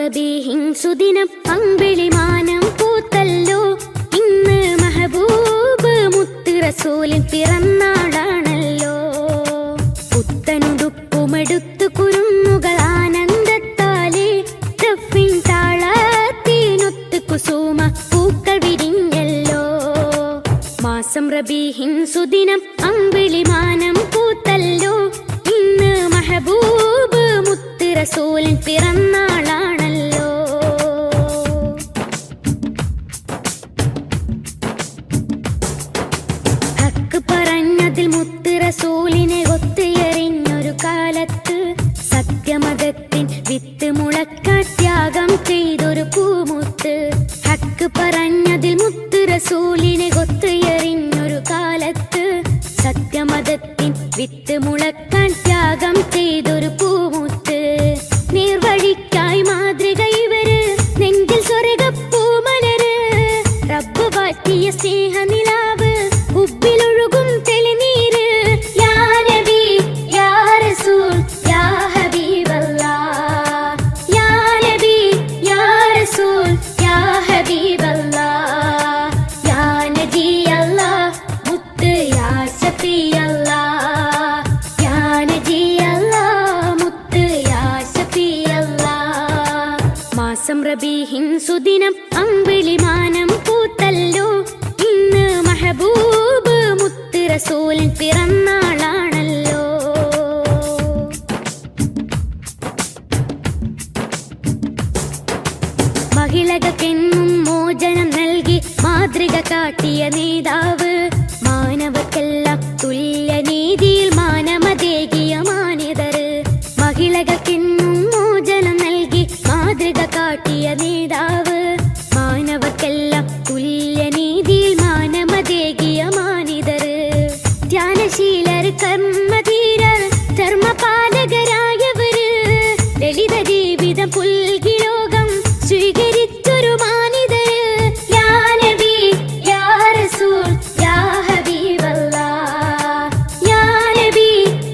റബീഹിൻ സുദിനം അമ്പിളിമാനം പൂത്തല്ലോ. ഇന്ന് മെഹബൂബ് മുത്ത് റസൂലിൻ പിറന്നാളാണല്ലോ. പുത്തനുടുപ്പുമെടുത്തു കുരുന്നുകൾ ആനന്ദത്താലേ ദഫിൻ താളത്തിനൊത്ത് കുസുമ പൂക്കൾ വിരിഞ്ഞല്ലോ. മാസം റബീഹിൻ സുദിനം അമ്പിളിമാനം പൂത്തല്ലോ. ഇന്ന് മെഹബൂബ് മുത്ത് റസൂലിൻ പിറന്നാളാണല്ലോ. ഹക്ക് പറഞ്ഞതിൽ മുത്ത് റസൂലിനെ ഒത്തുയറിഞ്ഞൊരു കാലത്ത് സത്യമതത്തിൻ വിത്ത് മുളക്കാൻ ത്യാഗം ചെയ്തൊരു പൂമുത്ത്. ഹക്ക് പറഞ്ഞതിൽ മുത്ത് റസൂലിനെ ഒത്തുയറിഞ്ഞൊരു കാലത്ത് സത്യമതത്തിൻ വിത്ത് മുളക്കാൻ ത്യാഗം ചെയ്തൊരു പൂമുത്ത്. നീർവഴിക്കായി മാതൃക ഇവര്, നെഞ്ചിൽ സ്വർഗപ്പൂമലര്. റബ്ബ് വാറ്റിയ സ്നേഹനിലാവ്, ഉബ്ബിലൊഴുകും തെളിനീര്. യാ നബി യാ റസൂൽ യാ ഹബീബല്ലാഹ്. യാ നബി യാ റസൂൽ യാ ഹബീബല്ലാഹ്. യാ നബി അല്ലാഹ് മുത്ത് യാ ശഫീ അല്ലാഹ്. യാ നബി അല്ലാഹ് മുത്ത് യാ ശഫീ അല്ലാഹ്. മാസം റബീഹിൻ സുദിനം അമ്പിളിമാനം പൂത്തല്ലോ. ഇന്ന് മെഹബൂബ് മുത്ത് റസൂലിൻ പിറന്നാളാണല്ലോ. മഹിളകൾക്കെന്നും മോചനം നൽകി മാതൃക കാട്ടിയ നേതാവ്. മാനവക്കെല്ലാം തുല്യനീതിയിൽ മാനമതേകിയ മാന്യതര്. മഹിളകൾക്കെന്നും മോചനം നൽകി മാതൃക കാട്ടിയ നേതാവ്. മാനവക്കെല്ലാം തുല്യനീതിയിൽ മാനമതേകിയ മാന്യതര്. ധ്യാനശീലർ കർമ്മധീരർ ധർമ്മപാലകരായവര്. ലളിത ജീവിതം പുൽകി ലോകം സ്വീകരിച്ചൊരു മാനിതര്. യാ നബി യാ റസൂൽ യാ ഹബീബല്ലാഹ്. യാ നബി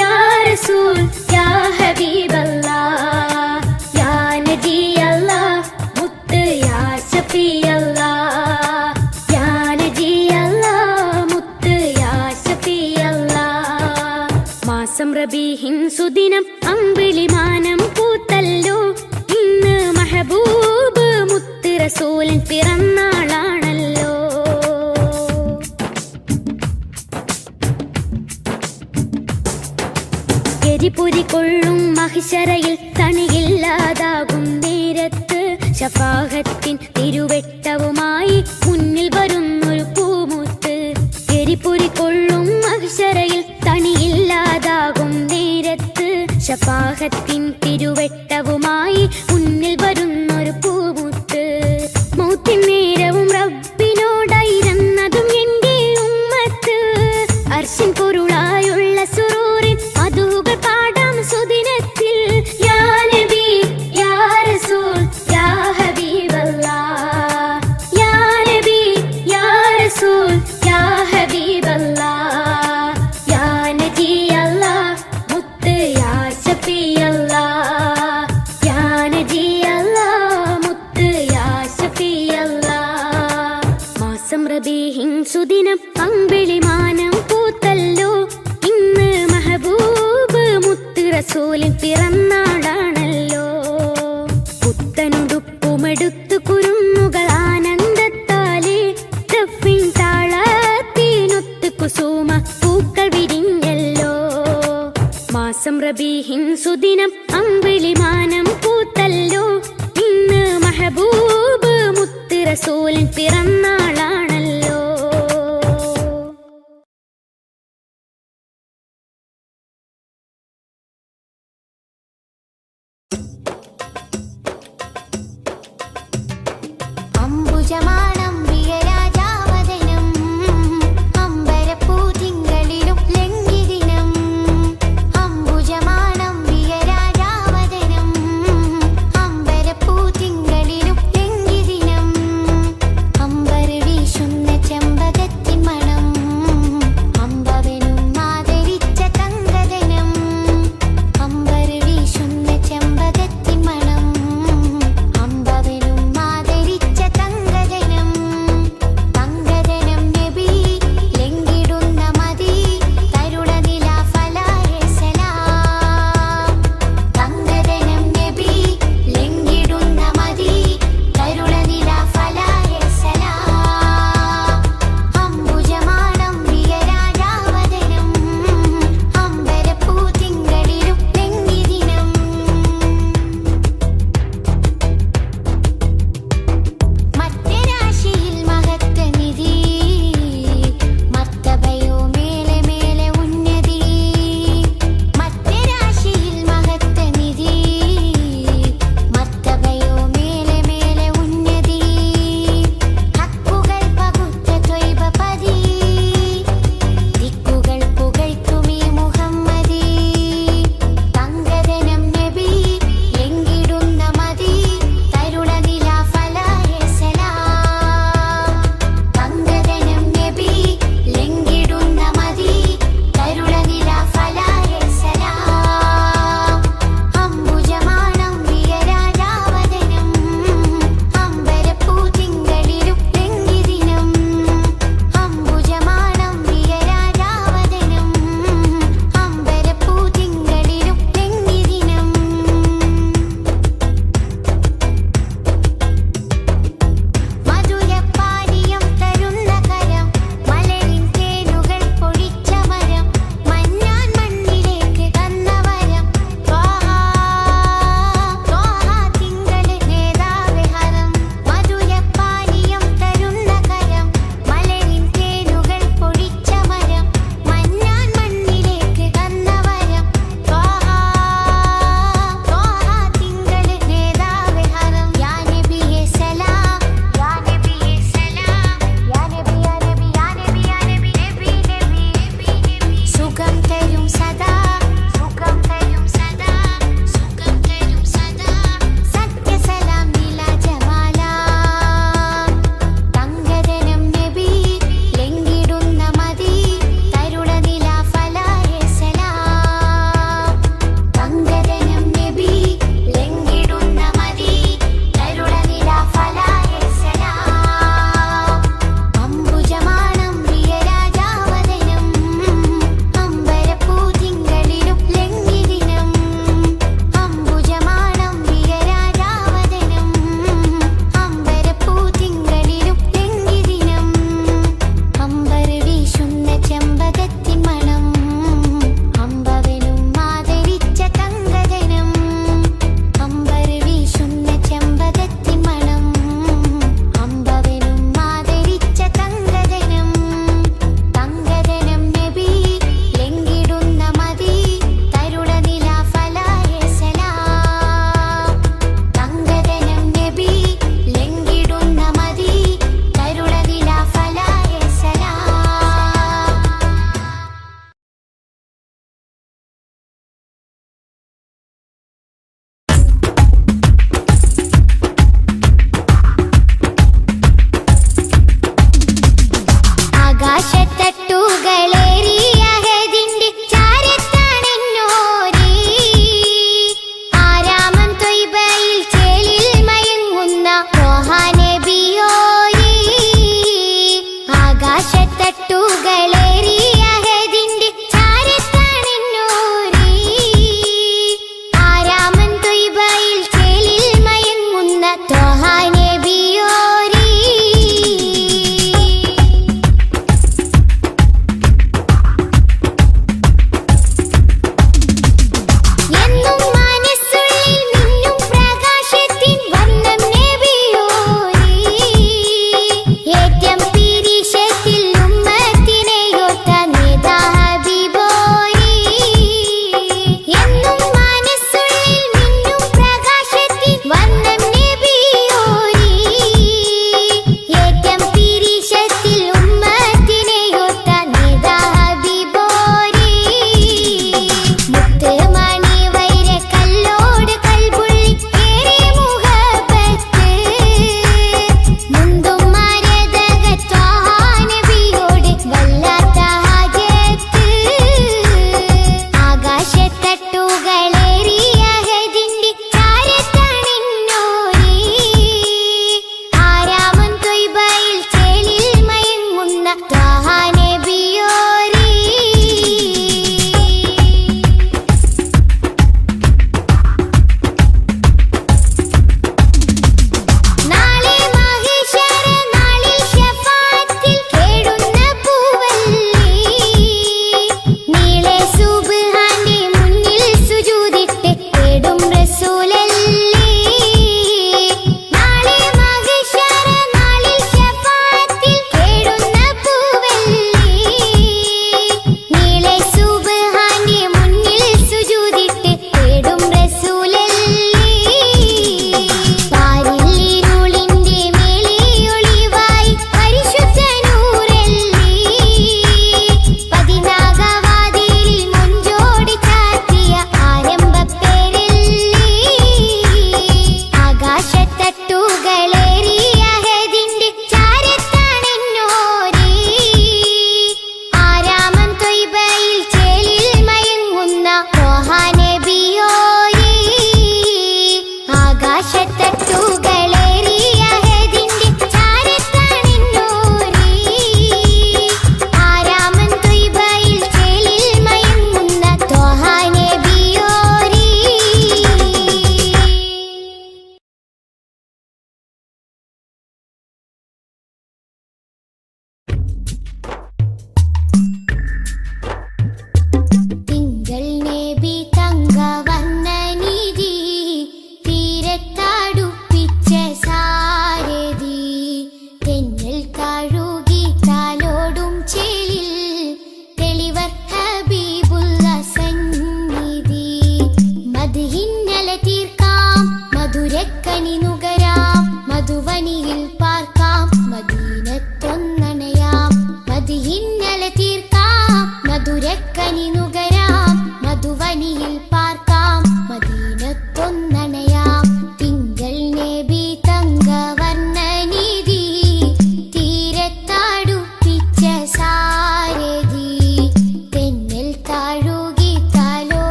യാ റസൂൽ യാ ഹബീബല്ലാഹ്. യാ നബി അല്ലാഹ് മുത്ത് യാ ശഫീ അല്ലാഹ്. യാ നബി അല്ലാഹ് മുത്ത് യാ ശഫീ അല്ലാഹ്. മാസം റബീഹിൻ സുദിനം അമ്പിളിമാനം പൂത്തല്ലോ. ഇന്ന് മെഹബൂബ് മുത്ത് റസൂലിൻ പിറന്നാളാണല്ലോ. എരിപൊരി കൊള്ളും മഹിശറയിൽ തണിയില്ലാതാകും നേരത്ത് ശഫാഅത്തിൻ തിരുവെട്ടവുമായി മുന്നിൽ വരുന്നൊരു പൂമുത്ത്. എരിപൊരി കൊള്ളും മഹിശറയിൽ തണിയില്ലാതാകും നേരത്ത് ശഫാഅത്തിൻ തിരുവെട്ടവുമായി മുന്നിൽ വരുന്നൊരു പൂമുത്ത്. മൗത്തിൻ നേരവും റബ്ബിനോടായിരുന്നതും എൻ്റെ ഉമ്മത്ത്. അർശിൻ പൊരുളായുള്ള സുറൂറിൻ മധുകൾ പാടാം സുദിനത്തിൽ. യാ നബി യാ റസൂൽ യാ ഹബീബല്ലാഹ്. യാ നബി യാ റസൂൽ യാ ഹബീബല്ലാഹ്. യാ നബി അല്ലാഹ് മുത്ത് യാ ശഫീ അല്ലാഹ്. യാ നബി അല്ലാഹ് മുത്ത് യാ ശഫീ അല്ലാഹ്. മാസം റബീഹിൻ സുദിനം അമ്പിളിമാനം പൂത്തല്ലോ. ഇന്ന് മെഹബൂബ് മുത്ത് റസൂലിൻ പിറന്നാളാണല്ലോ. പുത്തനുടുപ്പുമെടുത്തു കുരുന്നുകൾ ആനന്ദത്താലേ ദഫിൻ താളത്തിനൊത്ത് കുസുമ പൂക്കൾ വിരിഞ്ഞല്ലോ. മാസം റബീഹിൻ സുദിനം അമ്പിളിമാനം പൂത്തല്ലോ. ഇന്ന് മെഹബൂബ് മുത്ത് റസൂലിൻ പിറന്നാളാണല്ലോ. അംബുജമാണം പ്രിയരാജാവദനം അമ്പരപ്പൂതിങ്കളിലും ലംഘിദിനം. അംബുജമാണം പ്രിയരാജാവദനം അമ്പരപ്പൂതിങ്കളിലും ലംഘിദിനം. അമ്പര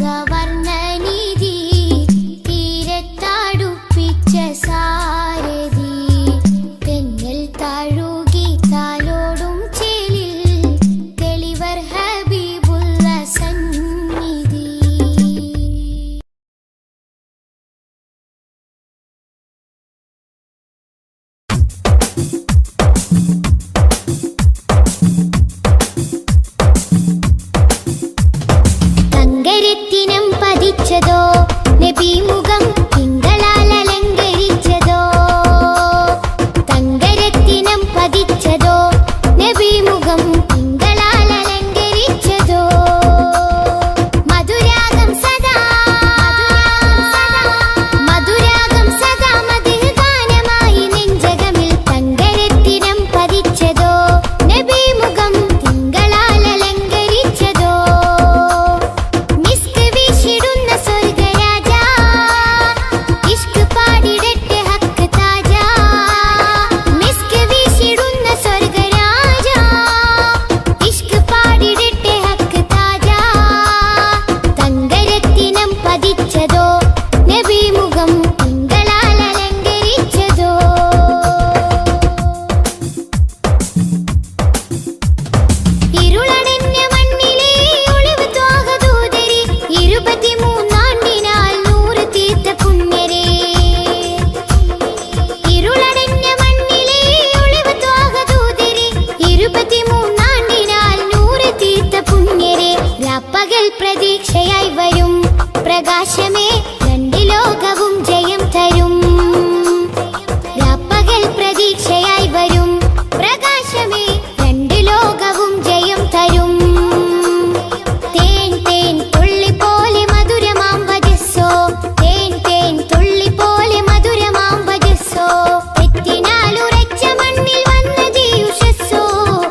ഗവർണനിധി തീരത്താടുപ്പിച്ച സാരഥി തെന്നൽ താഴുകി താലോടും ചേലിൽ തെളിവർ ഹബീബുള്ള സന്നിധി. തങ്കരത്തിനം പതിച്ചതോ നബിമുഖം തിങ്കളാൽ അലങ്കരിച്ചതോ. തങ്കരത്തിനം പതിച്ചതോ നബിമുഖം തിങ്കളാൽ അലങ്കരിച്ചതോ. മധുരാഗം സദാ മധുരാഗം സദാ മധുര ഗാനമായി നെഞ്ചകമിൽ. തങ്കരത്തിനം പതിച്ചതോ നബിമുഖം തിങ്കളാൽ അലങ്കരിച്ചതോ. മിസ്ക് വീശിടുന്ന സ്വർഗരാജ ഇഷ്ക് പാടിടട്ടെ ഹക്ക് താജ. മിസ്ക് വീശിടുന്ന സ്വർഗരാജ ഇഷ്ക് പാടിടട്ടെ ഹക്ക് താജ. തങ്കരത്തിനം പതിച്ചതോ നബിമുഖം തിങ്കളാൽ അലങ്കരിച്ചതോ. ഇരുളടഞ്ഞ മണ്ണിലെ ഒളിവ് ത്വാഹദൂതരെ 23 നൂറ് തീർത്ത പുണ്യരെ. ഇരുളടഞ്ഞ മണ്ണിലെ ഒളിവ് ത്വാഹദൂതരെ 23 നൂറ് തീർത്ത പുണ്യരെ. രാപ്പകൽ പ്രതീക്ഷയായി വരും പ്രകാശമേ രണ്ട് ലോകവും ജയം തരും. രാപ്പകൽ പ്രതീക്ഷയായി വരും പ്രകാശമേ രണ്ട് ലോകവും ജയം തരും. തേൻ തേൻ തുള്ളി പോലെ മധുരമാം വജസ്സോ. തേൻ തേൻ തുള്ളി പോലെ മധുരമാം വജസ്സോ. തെറ്റിനാലുറച്ച മണ്ണിൽ വന്നതീ ഉഷസ്സോ.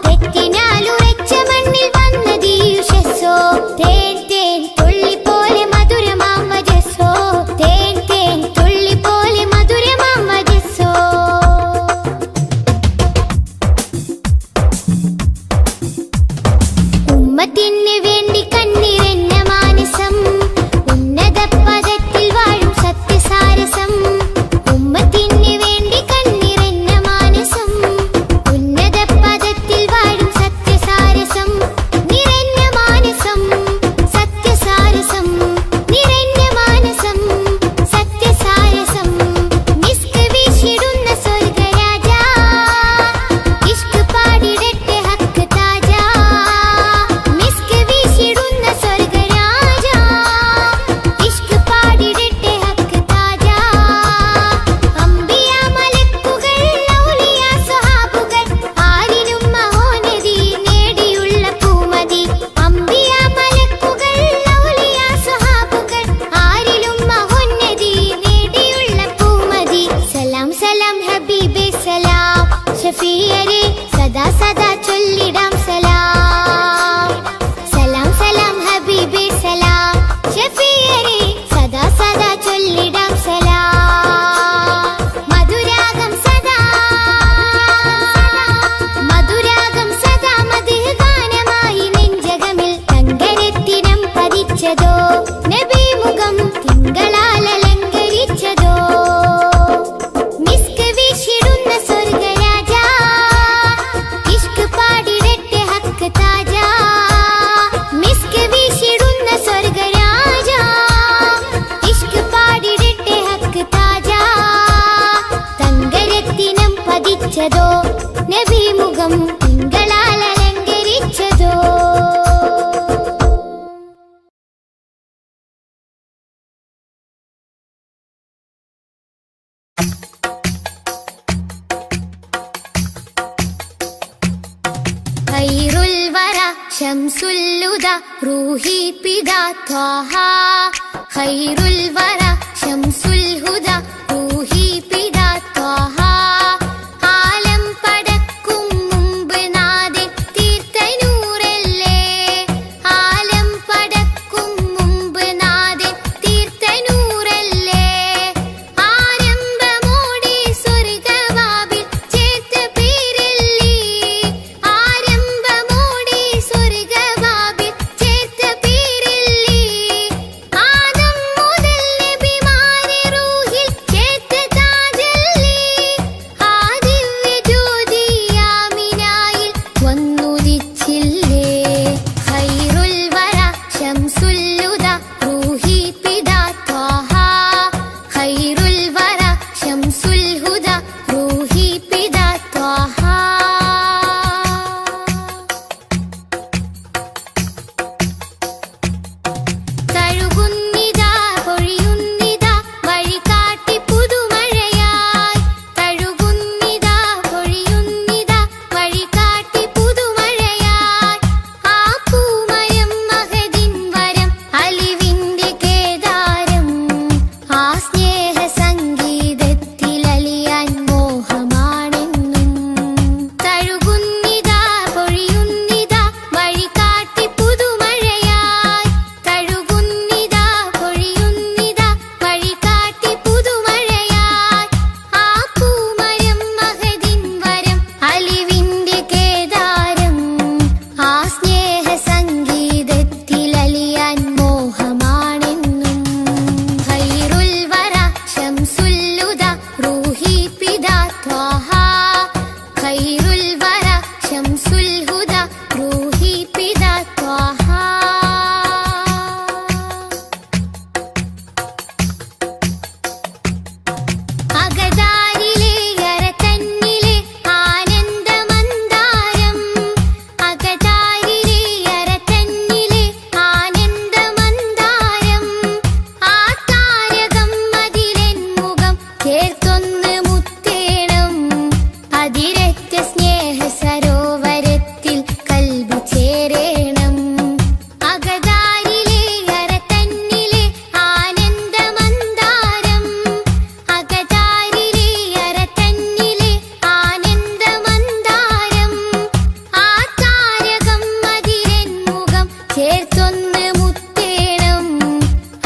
തെറ്റിനാലുറച്ച മണ്ണിൽ വന്നതീ ഉഷസ്സോ. തേൻ തേൻ തുള്ളി പോലെ മധുരമാം വജസ്സോ. തേൻ തേൻ തുള്ളി പോലെ മധുരമാം വജസ്സോ. ഉമ്മത്തിന് വേണ്ടി കണ്ണിറഞ്ഞ മാനസം ഉന്നത പദത്തിൽ വാഴും സത്യസാരസം. ഉമ്മത്തിന് വേണ്ടി കണ്ണിറഞ്ഞ മാനസം ഉന്നത പദത്തിൽ വാഴും സത്യസാരസം. നിറഞ്ഞ മാനസം സത്യസാരസം. നിറഞ്ഞ മാനസം സത്യസാരസം. മിസ്ക് വീശിടുന്ന സ്വർഗരാജ ഇഷ്ക് പാടിടട്ടെ ഹക്ക് താജ. മിസ്ക് വീശിടുന്ന സ്വർഗരാജ ഇഷ്ക് പാടിടട്ടെ ഹക്ക് താജ. അംബിയ മലക്കുകൾ ഔലിയ സ്വഹാബുകൾ ആരിലും മഹോന്നതി നേടിയുള്ള പൂമതി. അംബിയ മലക്കുകൾ ഔലിയ സ്വഹാബുകൾ ആരിലും മഹോന്നതി നേടിയുള്ള പൂമതി. സലാം സലാം ഹബീബേ സലാം ഷഫീയരെ സദാ സദാ ചൊല്ലിടാം സലാം. സലാം സലാം ഹബീബേ സലാം ഷഫീയരെ സദാ സദാ ചൊല്ലിടാം സലാം. മധുരാഗം സദാ മധുരാഗം സദാ മധുര ഗാനമായി നെഞ്ചകമിൽ. തങ്കരത്തിനം പതിച്ചതോ നബിമുഖം തിങ്കളാൽ അലങ്കരിച്ചതോ. മിസ്ക് വീശിടുന്ന സ്വർഗരാജ ഇഷ്ക് പാടിടട്ടെ ഹക്ക് താജ. മിസ്ക് വീശിടുന്ന സ്വർഗരാജ ഇഷ്ക് പാടിടട്ടെ ഹക്ക് താജ. തങ്കരത്തിനം പതിച്ചതോ നബിമുഖം തിങ്കളാൽ അലങ്കരിച്ചതോ. ഖൈറുൽ വറ ശംസുൽ ഹുദ റൂഹി പിതാ ത്വാഹ. ഖൈറുൽ വറ ശംസുൽ ഹുദ റൂഹി പിതാ ത്വാഹ. ആലം പടക്കും മുമ്പ് നാഥൻ തീർത്ത നൂറല്ലേ. ആലം പടക്കും മുമ്പ് നാഥൻ തീർത്ത നൂറല്ലേ. ആരംഭമോടെ സ്വർഗവാതിൽ ചേർത്ത പേരല്ലേ. ആരംഭമോടെ സ്വർഗവാതിൽ ചേർത്ത പേരല്ലേ.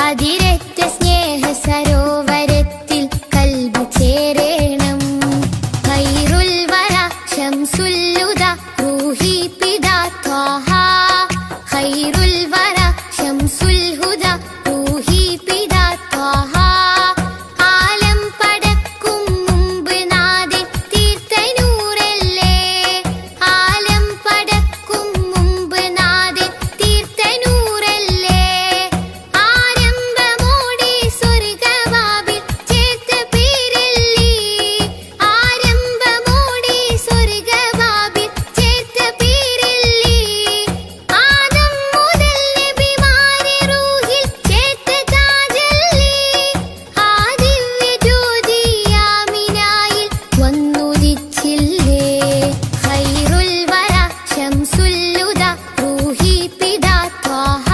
അതിരറ്റ സ്നേഹ സരോവരത്തിൽ കൽബ് ചേരേണം. ഖൈറുൽ വറ ശംസുൽ ഹുദ റൂഹി പിതാ ത്വാഹ. ഖൈറുൽ വറ ശംസുൽ ഹുദ റൂഹി പിതാ ത്വാഹ. ആലം പടക്കും മുമ്പ് നാഥൻ തീർത്ത നൂറല്ലേ. ആലം പടക്കും മുമ്പ് നാഥൻ തീർത്ത നൂറല്ലേ. ആരംഭമോടെ സ്വർഗവാതിൽ ചേർത്ത പേരല്ലേ. ആരംഭമോടെ സ്വർഗവാതിൽ ചേർത്ത പേരല്ലേ. ആദം മുതൽ നബിമാരെ റൂഹിൽ ചേർത്ത താജല്ലേ. ആ ദിവ്യ ജ്യോതി ആമിനായിൽ വന്നുദിച്ചില്ലേ. ഖൈറുൽ വറ ശംസുൽ ഹുദ റൂഹി പിതാ ത്വാഹ.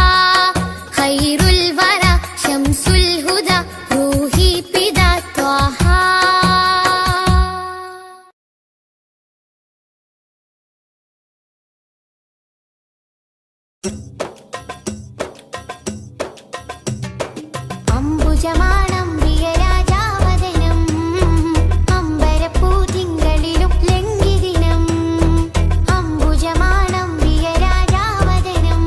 ഖൈറുൽ വറ ശംസുൽ ഹുദ റൂഹി പിതാ ത്വാഹ. അംബുജമാണംബിക രാജാവദനം അമ്പരപ്പൂതിങ്കളിലും ലംഘിദിനം. അംബുജമാണംബിക രാജാവദനം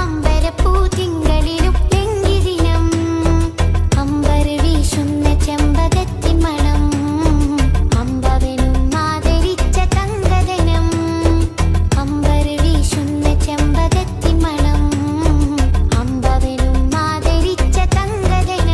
അമ്പരപ്പൂതിങ്കളിലും ലംഘിദിനം. അമ്പർ വീശുന്ന ചെമ്പകത്തിൻ മണം അമ്പവനും ആദരിച്ച തങ്കദനം. അമ്പർ വീശുന്ന ചെമ്പകത്തിൻ മണം അമ്പവനും ആദരിച്ച തങ്കദനം.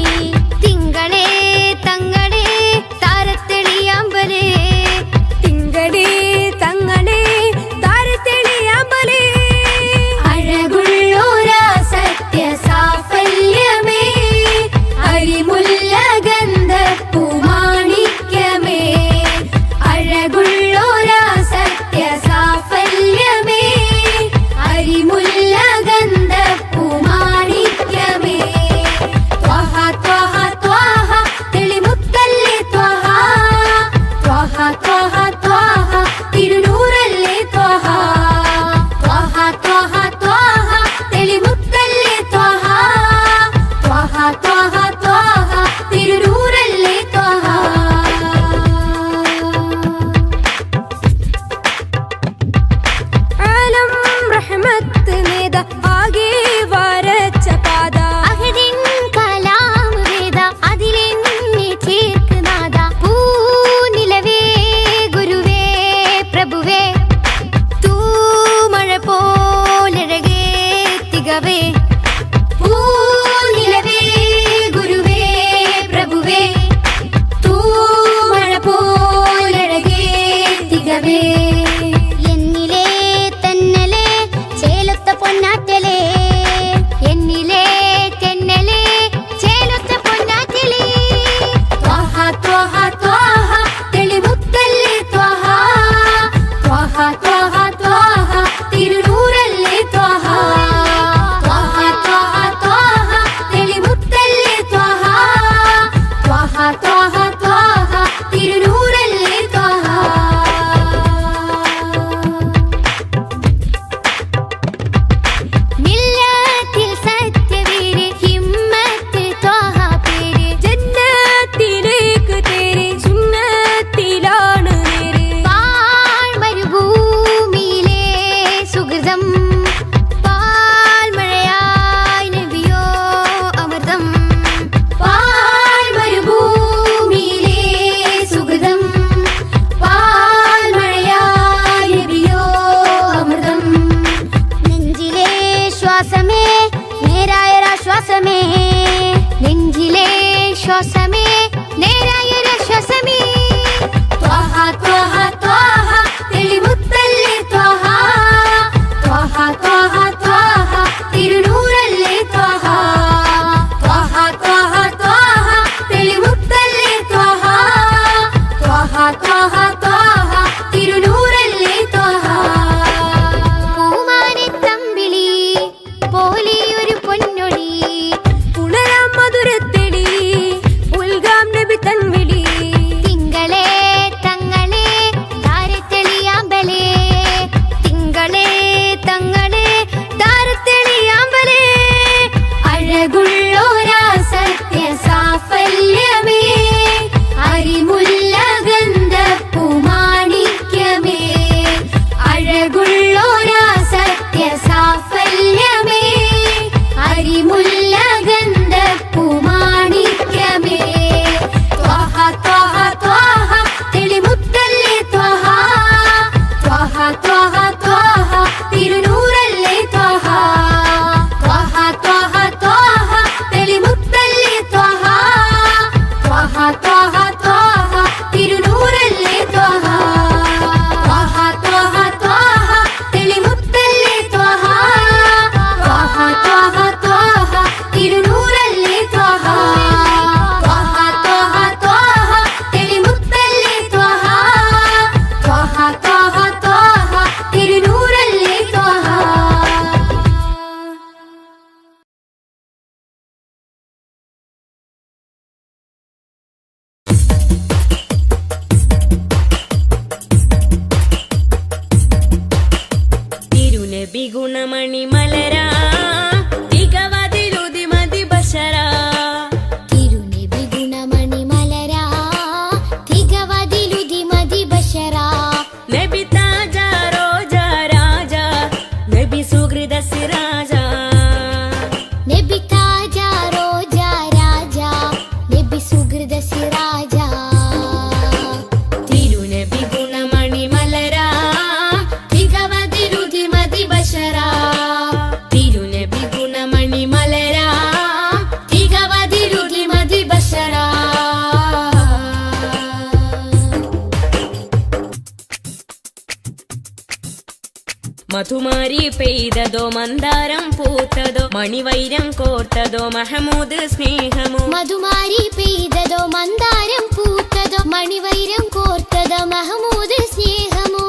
മധുമാരി പെയ്തതോ മന്ദാരം പൂത്തതോ മണിവൈരം കോർത്തതോ മഹമൂദ് സ്നേഹമോ മധുമാരി പെയ്തതോ മന്ദാരം പൂത്തതോ മണിവൈരം കോർത്തതോ മഹമൂദ് സ്നേഹമോ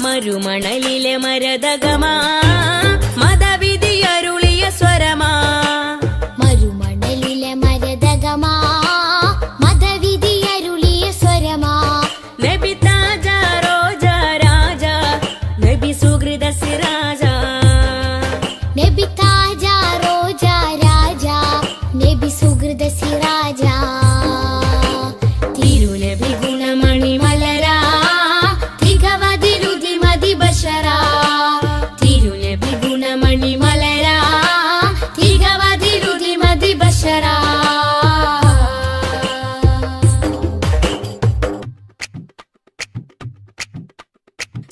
മരുമണലിലെ മരതകമാ മതവിധിയരുളിയ സ്വരമാ മരുമണലിലെ മരതകമാ മതവിധിയരുളിയ സ്വരമാ നബി താജ റോജ രാജ നബി സുഹൃദ സിരാജ നബി താജ റോജ രാജ നബി സുഹൃദ സിരാജ തിരുനബി ഗുണമണി മലരാ തികവതിരുതി മതി ബഷരാ തിരുനബി ഗുണമണി മലരാ തികവതിരുതി മതി ബഷരാ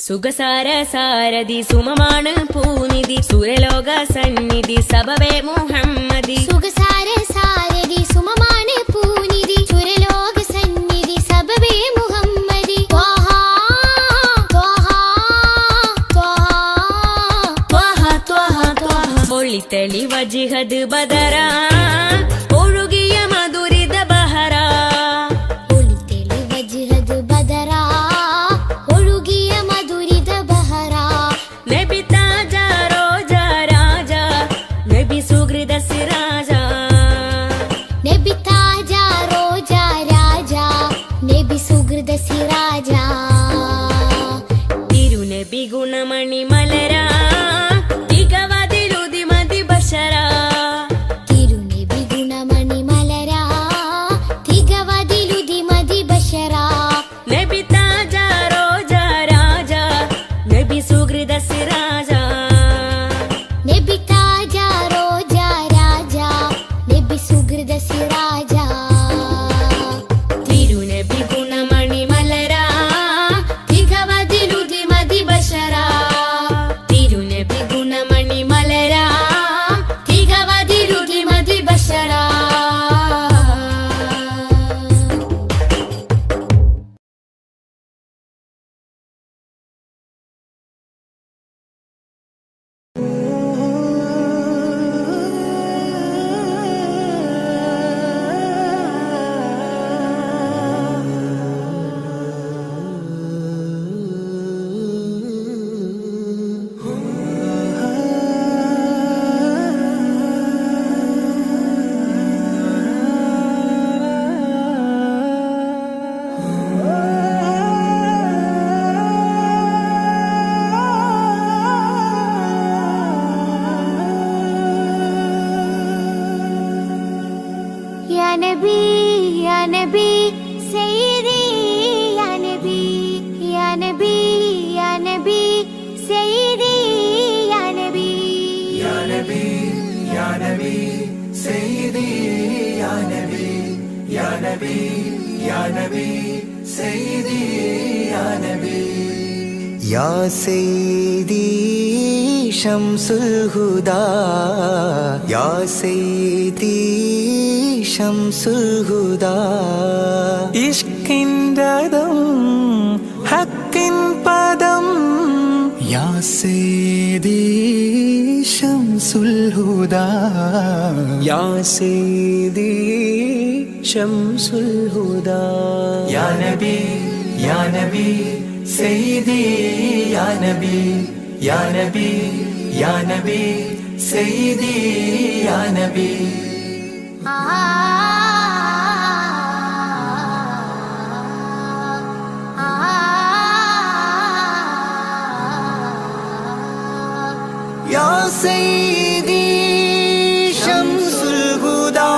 സുഖസാര സാരഥി സുമമാണ് പൂനിധി സുരലോക സന്നിധി സബവേ മുഹമ്മദി സുഖസാര സാരഥി സുമമാണ് പൂനിധി ചുരലോക സന്നിധി സബബേ മുഹമ്മദി ഒളിത്തളി വജിഹദ് ബദരാ ഒഴുകിയ മധുരിത ബഹരാ ഒളിതെളി വജ്ഹദ് ബദറാ ഒഴുകിയ മധുരിത ബഹറാ നബി താജ റോജ രാജ നബി സുഹൃദ സിരാജ നബി താജ റോജ രാജ നബി സുഹൃദ സിരാജ തിരുനബി ഗുണമണി മലരാ തികവതിരുതി മതി ബഷരാ തിരുനബി ഗുണമണി മലരാ തികവതിലുതി മതി ബഷറാ നബി താജ റോജ രാജ നബി സുഹൃദ സിരാജ നബി താജ റോജ രാജ നബി സുഹൃദ സിരാജ തിരുനബി ഗുണമണി മലരാ തികവതിരുതി മതി ബഷരാ തിരുനബി ഗുണമണി മലരാ തികവതിരുതി മതി ബഷരാ या नबी सैयदी या नबी या नबी या नबी सैयदी या नबी या नबी या नबी सैयदी या नबी या नबी या नबी सैयदी या नबी या सैयदी शम्सुल हुदा या सैयदी शम्सुल हुदा इश्किंददम हक्किन पदम या सैयदी शम्सुल हुदा या सैयदी शम्सुल हुदा या नबी सैयदी या नबी या नबी या नबी सैयदी या नबी या सैयदी शम्सुल हुदा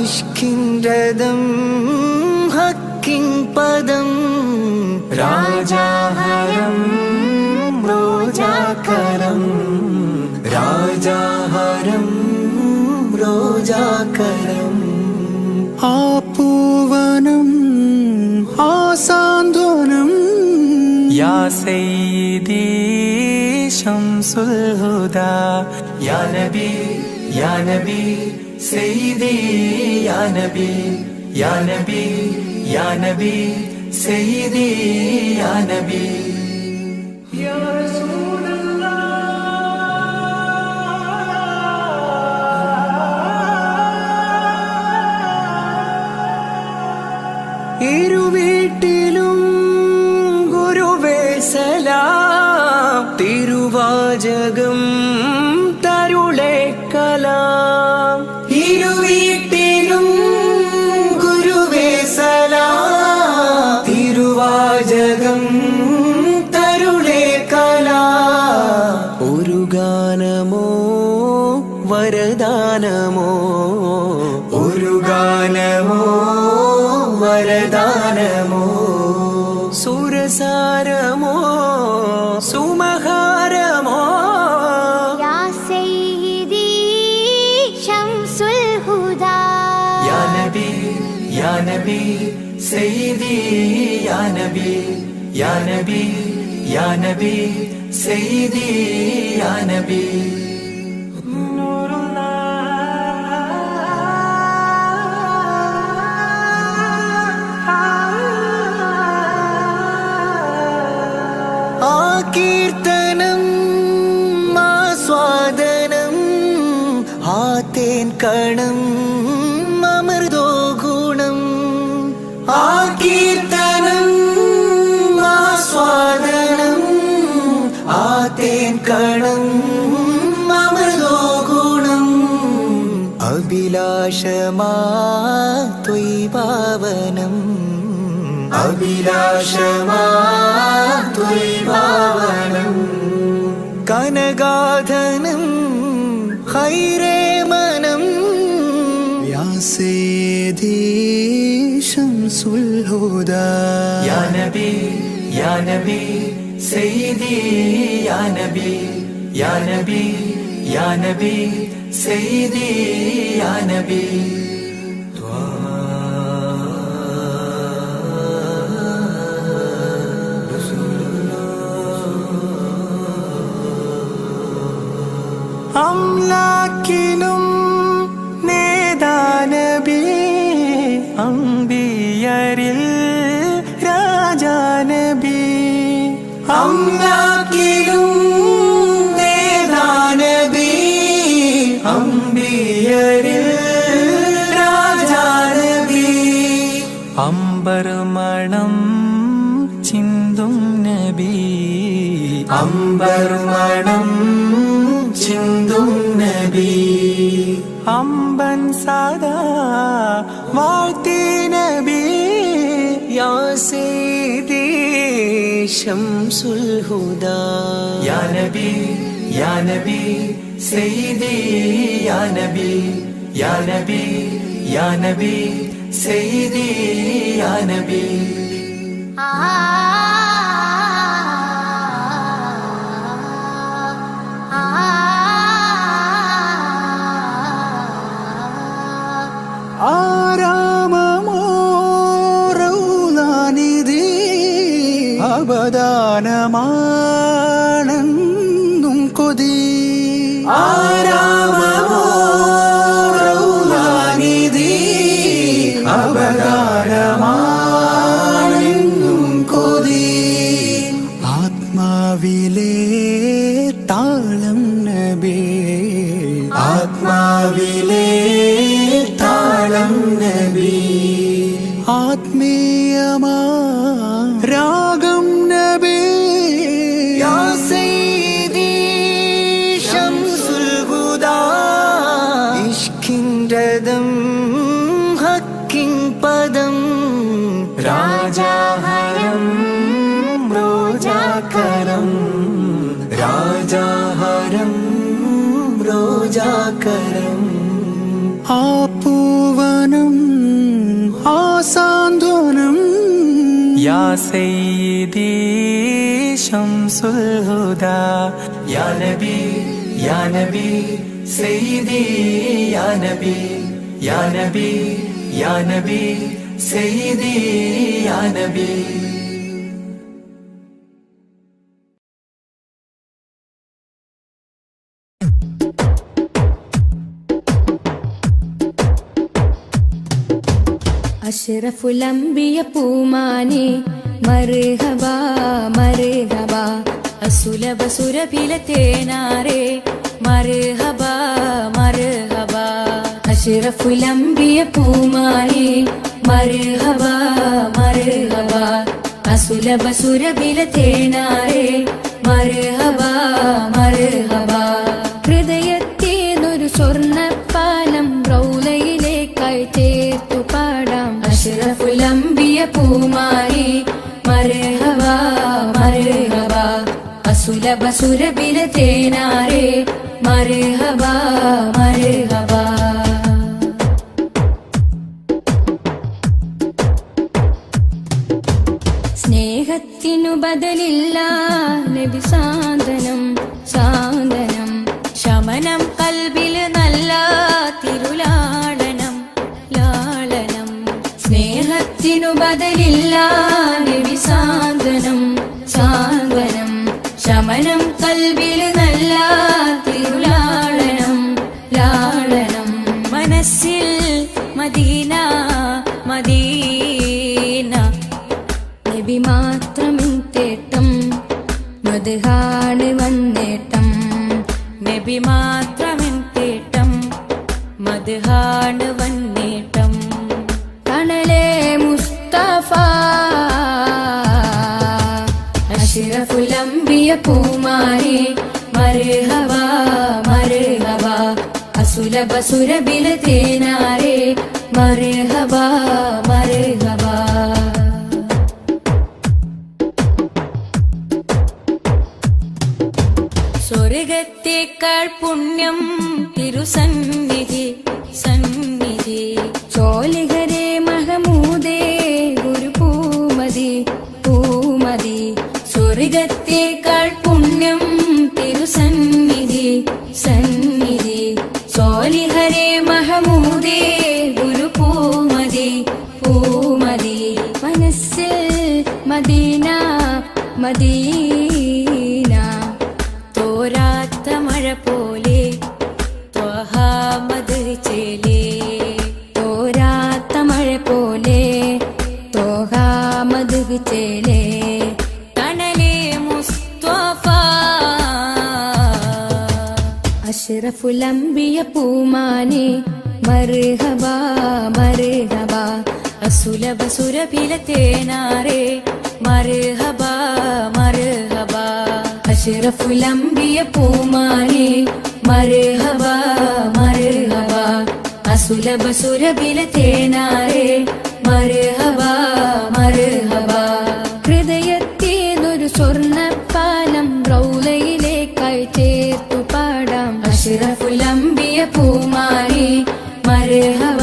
इश्किन रदम हक्किन पदम राजा हरम रोजा करम राजा हरम रोजा करम आपूवनम आसांध्वनम या सैयदी शम्सुल हुदा या नबी सैयदी या नबी या नबी या नबी सैयदी या नबी या रसूल ഇരുവീട്ടിലും ഗുരുവേ സലാം തിരുവാചകം തരുളേ കലാം ഇരുവീട്ടിലും ഗുരുവേ സലാം തിരുവാചകം തരുളേ കലാം ഒരു ഗാനമോ വരദാനമോ ഒരു ഗാനമോ വരദാനമോ സുരസാരമോ സുമഹാരമോ യാ സയ്യിദി ശംസുൽ ഹുദാ യാ നബി യാ നബി സയ്യിദി യാ നബി യാ നബി യാ നബി സയ്യിദി യാ നബി കീർത്തനം ആസ്വാദനം ആതേൻ കണം അമൃതോ ഗുണം ആ കീർത്തനം ആസ്വാദനം ആതേൻ കണം അമൃതോ ഗുണം അഭിലാഷമാ ത്വൈപാവനം അഭിലാഷമാ ത്വൈപാവനം കനഗാധനം ഹൈരേ മനം യാ സയ്യിദി ശംസുൽ ഹുദാ യാ നബി യാ നബി സയ്യിദി യാ നബി യാ നബി യാ നബി സയ്യിദി യാ നബി അംലാക്കിലും നേദാനബി അംബിയരിൽ രാജാനബി അംലാക്കിലും നേദാനബി അംബിയരിൽ രാജാനബി അംബർമണം ചിന്തും നബി അംബർമണം ചിന്തും നബി അമ്പൻ സദാ വാഴ്ത്തി നബി യാ സയ്യിദി ശംസുൽ ഹുദാ യാ നബി യാ നബി സയ്യിദി യാ നബി യാ നബി യാ നബി സയ്യിദി യാ നബി ആരാമമോ റൗളാനിധി അബദാനമാണെന്നും കൊതി ആരാമമോ റൗളാനിധി അബദാനമാണെന്നും കൊതി ആത്മാവിലെ താളം നബി ആത്മാവിലെ താളം നബി ആത്മീയമാ രാഗം നബി യാ സയ്യിദി ശംസുൽ ഹുദാ ഇഷ്കിൻ രഥം ഹക്കിൻ പദം രാജാഹരം റോജാകരം രാജാഹരം റോജാകരം ആ പൂവനം ആ സാന്ത്വനം യാ സയ്യിദി ശംസുൽ ഹുദാ യാ നബി യാ നബി സയ്യിദി യാ നബി യാ നബി യാ നബി സയ്യിദി യാ നബി അഷ്റഫുൽ അംബിയ പൂമാനെ മർഹബ മർഹബ അസുലഭ സുരഭില തേനാരെ മർഹബ മർഹബ അഷ്റഫുൽ അംബിയ പൂമാനെ മർഹബ മർഹബ അസുലഭ സുരഭില തേനാരെ മർഹബ മർഹബ ഹൃദയത്തേതൊരു സ്വർണ്ണപ്പാലം റൗലയിലേക്കായി ചേർത്തു പാടാം അഷ്റഫുൽ അംബിയ പൂമാനെ മർഹബ മർഹബ അസുലഭ സുരഭില തേനാരെ മർഹബ മർഹബ സ്നേഹത്തിനു ബദലില്ല നബി സാന്ത്വനം സാന്ത്വനം ശമനം കൽബില് നല്ല തിരുലാളനം ലാളനം സ്നേഹത്തിനു ബദലില്ല നബി സാന്ത്വനം സാന്ത്വനം ശമനം കൽബില് നല്ല തിരുലാളനം ലാളനം മനസ്സിൽ മദീന മദീന നബി മാത്രമിൻ തേട്ടം മദ്ഹാണ് വന്നേട്ടം നബി മാത്രമിൻ തേട്ടം മദ്ഹാണ് വന്നേട്ടം തണലേ മുസ്തഫ അഷ്റഫുൽ അംബിയ പൂമാനെ മർഹബ മർഹബ അസുലഭ സുരഭില തേനാരെ മർഹബ മർഹബ സ്വർഗത്തേക്കാൾ പുണ്യം തിരുസന്നിധി സന്നിധി ചോലിഹരേ മഹമൂദേ ഗുരു പൂമതി പൂമതി സ്വർഗത്തേക്കാൾ പുണ്യം തിരുസന്നിധി സന്നിധി ചോലിഹരേ മഹമൂദേ ഗുരു പൂമതി പൂമതി മനസ്സിൽ മദീന മദീന തോരാത്ത മഴ പോലെ ത്വഹാമദ് ചേലേ തോരാത്ത മഴ പോലെ ത്വഹാമദ് ചേലേ തണലേ മുസ്തഫ അഷ്റഫുൽ അംബിയ പൂമാനെ മർഹബ മർഹബ അസുലഭ സുരഭില തേനാരെ മർഹബ മർഹബ അഷ്റഫുൽ അംബിയ പൂമാനെ മർഹബ മർഹബ അസുലഭ സുരഭില തേനാരെ മർഹബ മർഹബ ഹൃദയത്തേതൊരു സ്വർണ്ണപ്പാലം റൗലയിലേക്കായി ചേർത്തു പാടാം അഷ്റഫുൽ അംബിയ പൂമാനെ മർഹബ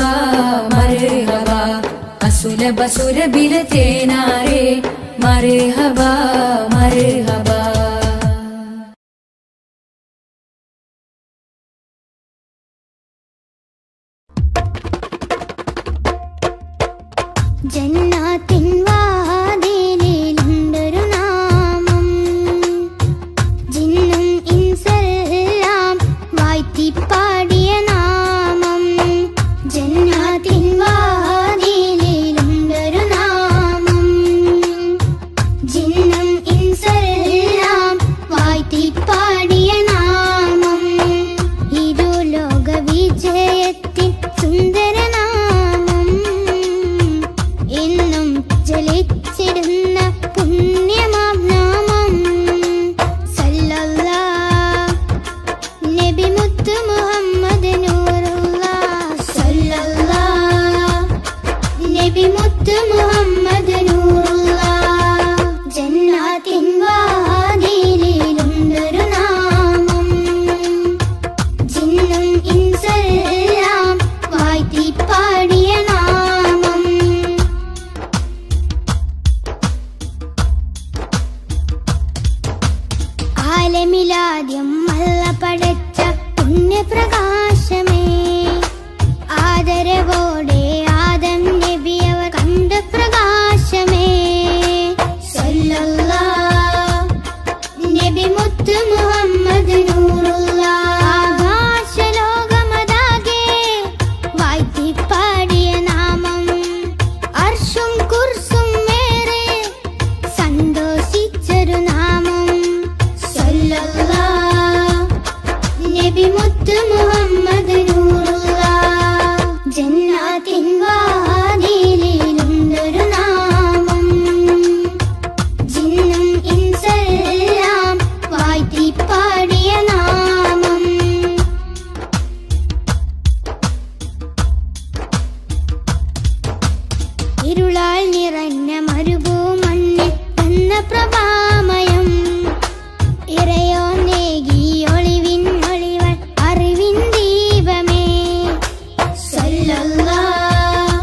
മർഹബ അസുലഭ സുരഭില തേനാരെ മർഹബ മർഹബ ജന്നാത്തിൻ വാതിലിലുണ്ടൊരു നാമം ജിന്നും ഇൻസെല്ലാം വാഴ്ത്തിപ്പാടിയ നാമം ജന്നാത്തിൻ വാതിലിലുണ്ടൊരു നാമം ജിന്നും ഇൻസെല്ലാം വാഴ്ത്തിപ്പാടിയ നാമം ഇരു ലോക വിജയത്തിൻ സുന്ദര നാമം എന്നും ജലിച്ചിടുന്ന പുണ്യമാം നാമം സല്ലല്ലാഹ് നബി മുത്ത് മുഹമ്മദ് നൂറുല്ലാഹ് സല്ലല്ലാഹ് നബി മുത്ത് മുഹമ്മദ് നൂറുല്ലാഹ് ജന്നാത്തിൻ വാതിലിലുണ്ടൊരു നാമം ജിന്നും ഇൻസെല്ലാം പ്രഭാമയം ഇറയോ നേകി ഒളിവിൻ ഒളിവൻ അറിവിൻ ദീപമേ സല്ലല്ലാഹ്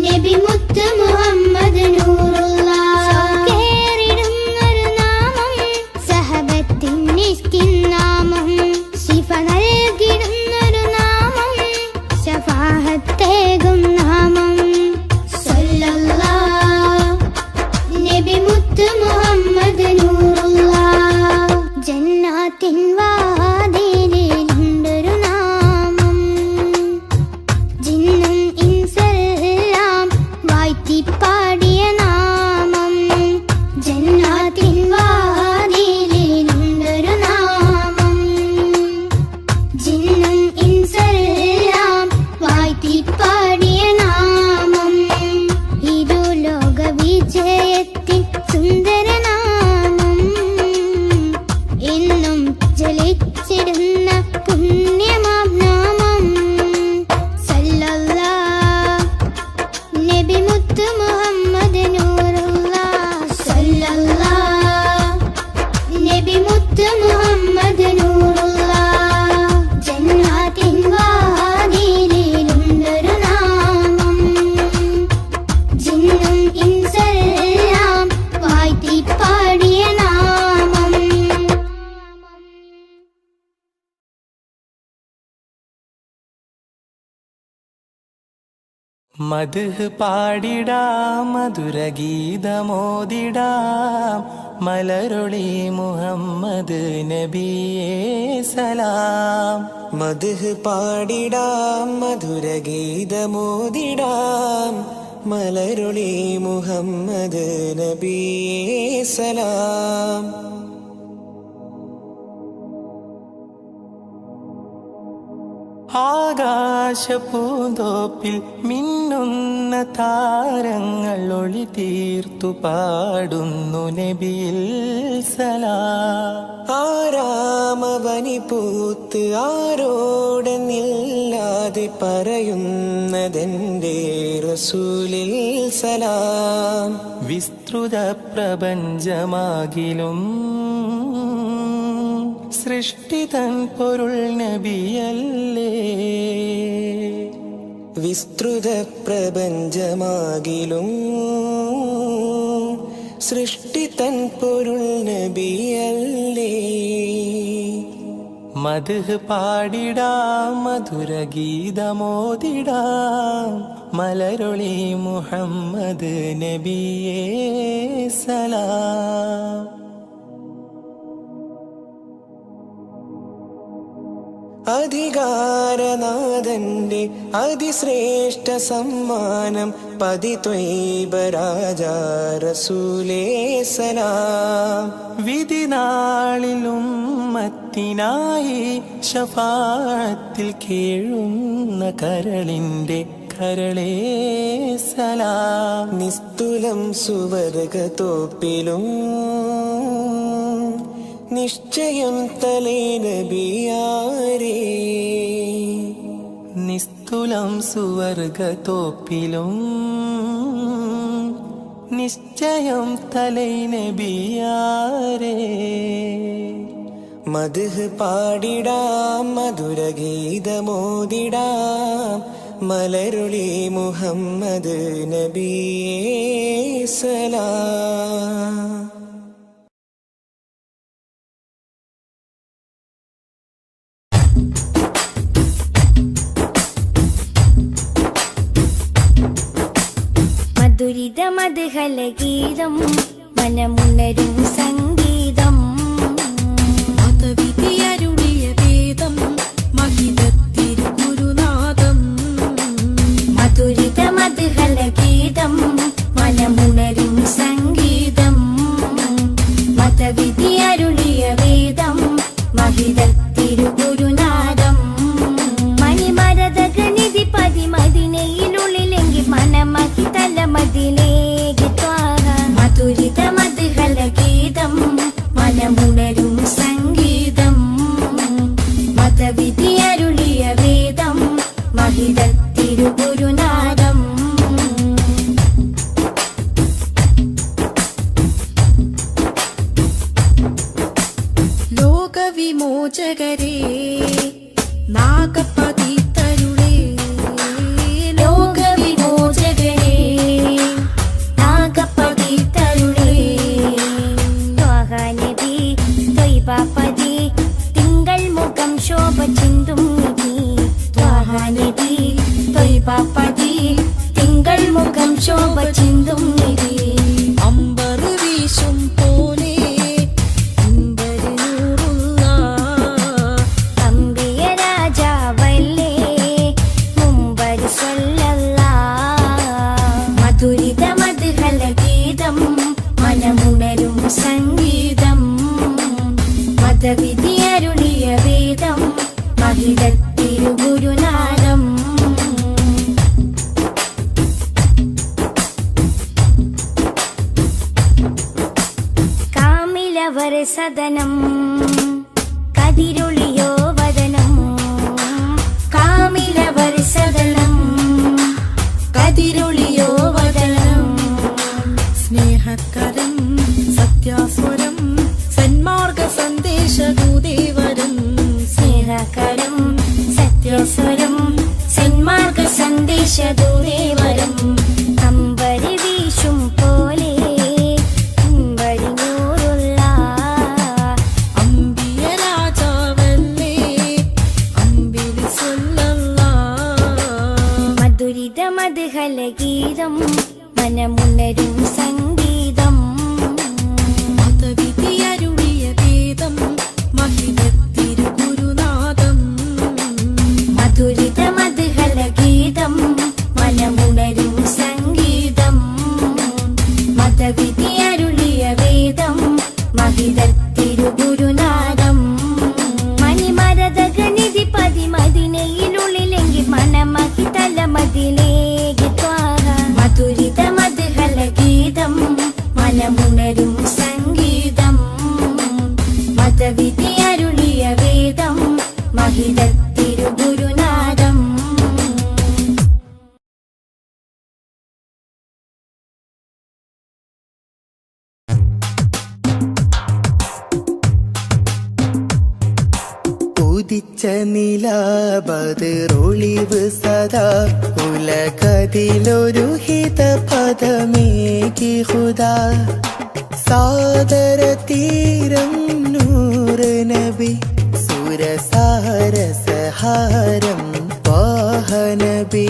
നബി മുത്ത് മുഹമ്മദ് നൂറുല്ലാഹ് കേറിടുന്നൊരു നാമം സഹബത്തിൻ നിഷ്കിൻ നാമം ശിഫ നൽകിടുന്നൊരു നാമം ശഫാഅത്തേകും നാമം സല്ലല്ലാഹ് നബി മുത്ത് മുഹമ്മദ് നൂറുല്ലാഹ് ജന്നാത്തിൻ വാതിലിലുണ്ടൊരു നാമം ജിന്നും ഇൻസെല്ലാം വാഴ്ത്തിപ്പാടിയ നാമം ജന്നാത്തിൻ വാതിലിലുണ്ടൊരു നാമം ജിന്നും ഇൻസെല്ലാം വാഴ്ത്തിപ്പാടിയ നാമം ഇരു ലോക വിജയത്തിൻ സുന്ദരനാമം എന്നും ജലിച്ചിടുന്ന പുണ്യമാം നാമം സല്ലല്ലാഹ് നബി മുത്ത് മുഹമ്മദ് നൂറുല്ലാഹ് സല്ലല്ലാഹ് നബി മുത്ത് മുഹമ്മദ് നൂറുല്ലാഹ് ജന്നാത്തിൻ വാതിലിലുണ്ടൊരു നാമം ജിന്നും ഇൻസെല്ലാം വാഴ്ത്തിപ്പാടിയ നാമം മദ്ഹ് പാടിടാം മധുരഗീതമോദിടാം മലരൊളി മുഹമ്മദ് നബിയേ സലാം. മദ്ഹ് പാടിടാം മധുരഗീതമോദിടാം മലരൊളി മുഹമ്മദ് നബിയേ സലാം. ആകാശപൂന്തോപ്പിൽ മിന്നുന്ന താരങ്ങൾ ഒളി തീർത്തു പാടുന്നു നബിയിൽ സലാം. ആരാമവനി പൂത്ത് ആരോടെന്നില്ലാതെ പറയുന്നതെന്റെ റസൂലിൽ സലാം. വിസ്തൃത പ്രപഞ്ചമാകിലും സൃഷ്ടിതൻ പൊരുൾ നബിയല്ലേ. വിസ്തൃത പ്രപഞ്ചമാകിലും സൃഷ്ടിതൻ പൊരുൾ നബിയല്ലേ. മദ്ഹ് പാടിടാം മധുരഗീതമോദിടാം മലരൊളി മുഹമ്മദ് നബിയേ സലാം. അധികാരനാഥന്റെ അതിശ്രേഷ്ഠ സമ്മാനം പതിത്വൈബ രാജാ റസൂലേ സലാം. വിധിനാളിൽ ഉമ്മത്തിനായി ശഫാഅത്തിൽ കേഴുന്ന കരളിന്റെ കരളേ സലാം. നിസ്തുലം സുവർഗതോപ്പിലും നിശ്ചയം തലേ നബിയാരേ. നിസ്തുലം സുവർഗതോപ്പിലും നിശ്ചയം തലൈ നബിയാരേ. മദ്ഹ് പാടിടാം മധുരഗീതമോദിടാം മലരൊളി മുഹമ്മദ് നബിയേ സലാം. മധുരിത മധുഹല ഗീതം മനമുണരും സംഗീതം മതവിധിയരുളിയ വേദം മഹിതത്തിരുഗുരുനാഥം. മധുരിത മധുഹല ഗീതം മനമുണരും സംഗീതം മതവിധി അരുളിയ വേദം മഹിതത്തിരുഗുരുനാഥം. മണിമരതകനിധി പതിമതിനയിലുള്ളിലെങ്കിൽ മനമഹി തലമതിലേക്ക് ത്വാഹ. മധുരിത മധുഹല ഗീതം മനമുണരും സംഗീതം മതവിധി അരുളിയ വേദം മഹിതത്തിരുഗുരുനാഥം. നിധി തൊയ്ബപ്പതി തിങ്കൾ മുഖം ശോഭ ചിന്തും നിധി അമ്പർ വീശും പോലെ അമ്പര് നൂറുള്ള അമ്പിയ രാജാവല്ലേ മുമ്പർ സല്ലല്ലാ മധുരിത മധുഹല ഗീതം മനമുണരും സംഗീതം മതവിധി അരുളിയ വേദം മഹിതത്തിരുഗുരുനാദം കാമിലവർ സദനം കതിരൊളിയോ വദനം കാമിലവർ സദനം കതിരൊളിയോ വദനം സ്നേഹകരം സത്യാസ്വരം സന്മാർഗ സന്ദേശദൂതേവരം സ്നേഹകരം സത്യസ്വരം സന്മാർഗ സന്ദേശദൂതേവരം അമ്പരി വീശും പോലെ അമ്പരി നൂറുള്ള അമ്പിയ രാജാവല്ലേ അമ്പിളി സ്വല്ലല്ലാ മധുരിത മധുഹല ഗീതം മനമുണരും സംഗീതം മതവിധി അരുളിയ വേദം മഹിതത്തിരുഗുരുനാദം മധുരിത മധുഹല ഗീതം മനമുണരും സംഗീതം മതവിധി അരുളിയ വേദം മഹിതത്തിരുഗുരുനാദം മണിമരതകനിധി പതിമതിനയിലുള്ളിലെങ്കിൽ മനമഹി തലമതിലേക്ക് ത്വാഹ മധുരിത മധുഹല ഗീതം മനമുണരും സംഗീതം മതവിധി അരുളിയ വേദം മഹിതത്തിരുഗുരുനാദം ഉദിച്ച നിലാബതിറൊളിവ് സദാ ഉലകതിലൊരു ഹിത പദമേകി ഹുദാ സാദര തീരം നൂറ് നബി സുരസാരസഹാരം വാഹനബി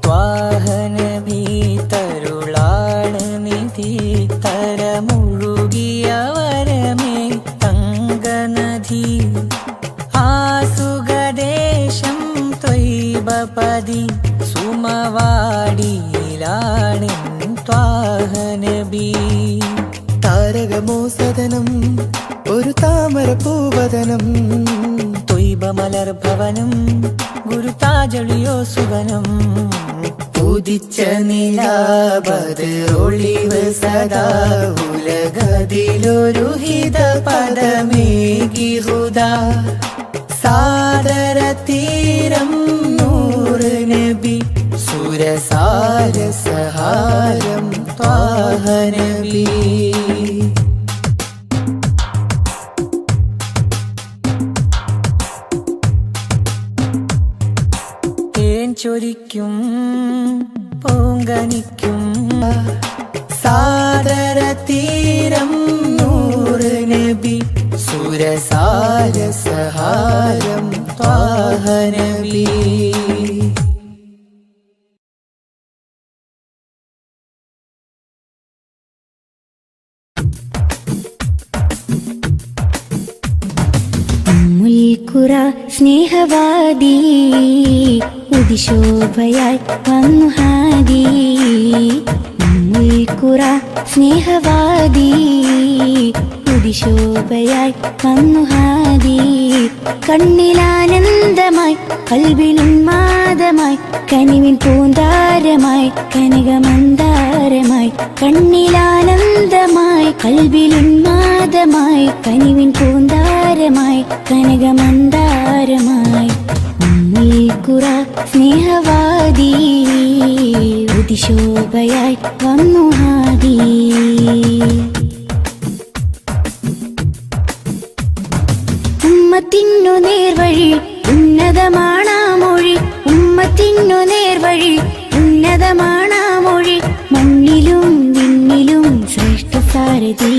വാഹനബി തരുളാണ് നിധി തരമുഴുകിയ വരമേ തങ്കനദി ആസുഖദേശം ത്വയ്ബപതി സുമവാടിയിലാണിൻ ത്വാഹനബി താരകമോ സദനം ഒരു താമര പൂവദനം ത്വയ്ബമലർ ഭവനം ഗുരുതാജളിയോ സുവനം ഉദിച്ച നിലാബതിറൊളിവ് സദാ ഉലകതിലൊരു ഹിത പദമേകി ഹുദാ സാദര തീരം നൂറ് നബി സുരസാരസഹാരം ത്വാഹനബി തേൻ ചൊരിക്കും പൂങ്കനിക്കും സാദര തീരം നൂറ് നബി സുരസാരസഹാരം ത്വാഹനബി മുൽക്കുറ സ്നേഹവാദി ഉദിശോഭയായി വന്നു ഹാദി മുൽക്കുറ സ്നേഹവാദി ഉദിശോഭയായി വന്നു ഹാദി കണ്ണിലാനന്ദമായി കൽവിനുന്മാദമായി കനിവിൻ പൂന്താരമായി കനകമന്ദാരമായി കണ്ണിലാനന്ദമായി കൽവിലുന്മാദമായി കനിവിൻ പൂന്താരമായി കനകമന്ദാരമായി ഉമ്മുൽഖുറ സ്നേഹവാദി ഉദിശോഭയായി വന്നു ഹാദി ഉമ്മത്തിനു നേർവഴി ഉന്നതമാണാ മൊഴി ഉമ്മത്തിനു നേർവഴി ഉന്നതമാണാ മൊഴി മണ്ണിലും വിണ്ണിലും ശ്രേഷ്ഠ സാരഥി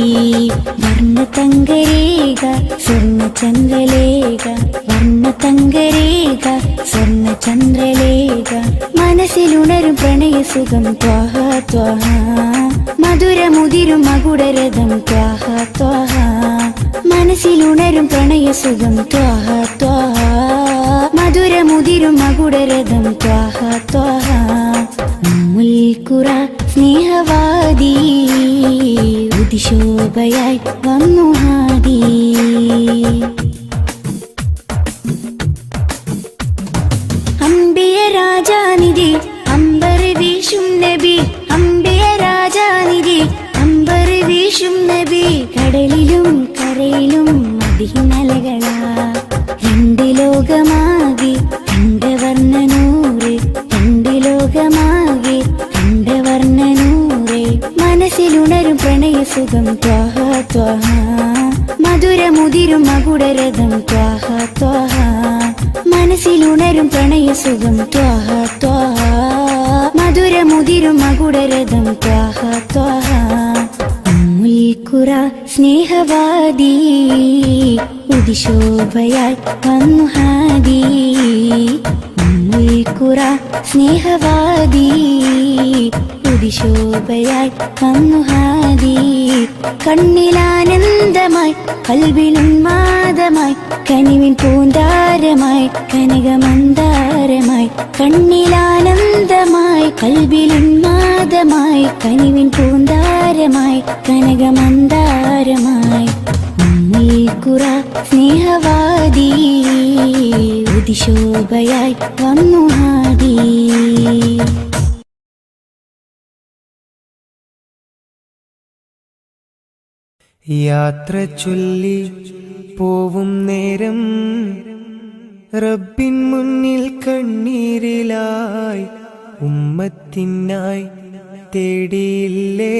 വർണ്ണ തങ്കരേഖ സ്വർണ്ണ ചന്ദ്രലേഖ വർണ്ണ തങ്കരേഖ സ്വർണ്ണ ചന്ദ്രലേഖ മനസ്സിലുണരും പ്രണയസുഖം ത്വാഹ ത്വാഹ മധുരമുതിരും മകുടരഥം ത്വാഹ ത്വാഹ മനസ്സിലുണരും പ്രണയസുഖം ത്വാഹ ത്വാഹ മധുരമുതിരും മകുടരഥം ത്വാഹ ത്വാഹ ഉമ്മുൽ ഖുറ സ്നേഹവാദി ഉദിശോഭയായി വന്നു ഹാദി അംബിയ രാജാനിധി അമ്പർ വീശും നബി അംബിയ രാജാനിധി അമ്പർ വീശും നബി കടലിലും കരയിലും മദീനലകളാ രണ്ട് ലോകമാകെ രണ്ട് വർണ്ണനൂറ് രണ്ട് ലോകമാകെ രണ്ട് വർണ്ണനൂറ് മനസ്സിലുണരും പ്രണയസുഖം ത്വാഹ ത്വാഹ മധുരമുതിരും മകുടരഥം ത്വാഹ ത്വാഹ മനസ്സിലുണരും പ്രണയസുഖം ത്വാഹ ത്വാഹ മധുരമുതിരും മകുടരഥം ത്വാഹ ത്വാഹ ഉമ്മുൽ ഖുറ സ്നേഹവാദി ഉദിശോഭയായി വന്നു ഹാദി ഉമ്മുൽ ഖുറ സ്നേഹവാദി ഉദിശോഭയായി വന്നു ഹാദി കണ്ണിലാനന്ദമായി കൽവിലുന്മാദമായി കനിവിൻ പൂന്താരമായി കനകമന്ദാരമായി കണ്ണിലാനന്ദമായി കൽവിലുന്മാദമായി കനിവിൻ പൂന്താരമായി കനകമന്ദാരമായി ഉമ്മുൽ ഖുറ സ്നേഹവാദി ഉദിശോഭയായി വന്നു ഹാദി യാത്ര ചൊല്ലി പോവും നേരം റബ്ബിൻ മുന്നിൽ കണ്ണീരിലായി ഉമ്മത്തിനായി തേടിയില്ലേ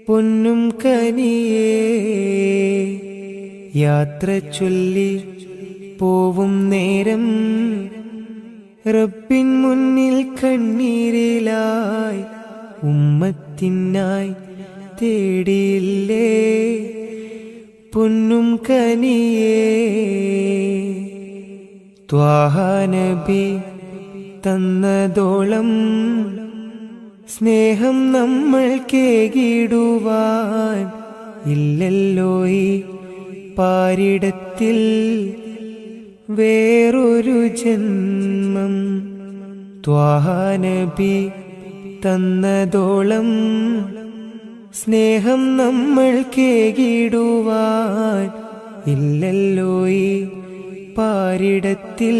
പൊന്നും കനിയേ യാത്ര ചൊല്ലി പോവും നേരം റബ്ബിൻ മുന്നിൽ കണ്ണീരിലായി ഉമ്മത്തിനായി തേടിയില്ലേ പൊന്നും കനിയേ ത്വാഹ നബി തന്നതോളം സ്നേഹം നമ്മൾ കേകിടുവാൻ ഇല്ലല്ലോ ഈ പാരിടത്തിൽ വേറൊരു ജന്മം ത്വാഹ നബി തന്നതോളം സ്നേഹം നമ്മൾ കേകിടുവാൻ ഇല്ലല്ലോ ഈ പാരിടത്തിൽ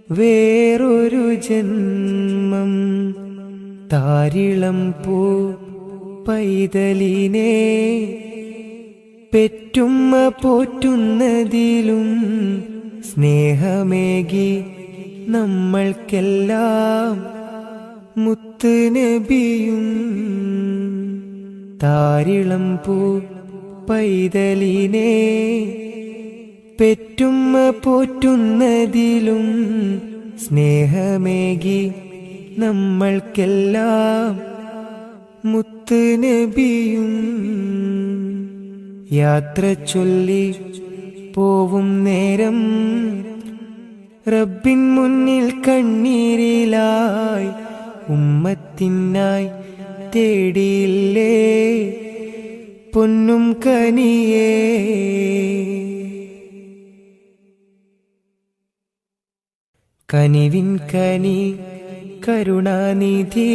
വേറൊരു ജന്മം താരിളം പൂ പൈതലിനെ പെറ്റുമ്മ പോറ്റുന്നതിലും സ്നേഹമേകി നമ്മൾക്കെല്ലാം മുത്ത് നബിയും താരിളം പൂ പൈതലിനെ പെറ്റുമ്മ പോറ്റുന്നതിലും സ്നേഹമേകി നമ്മൾക്കെല്ലാം മുത്ത് നബിയും യാത്ര ചൊല്ലി പോവും നേരം റബ്ബിൻ മുന്നിൽ കണ്ണീരിലായി ഉമ്മത്തിനായി തേടിയില്ലേ പൊന്നും കനിയേ കനിവിൻ കനി കരുണാനിധി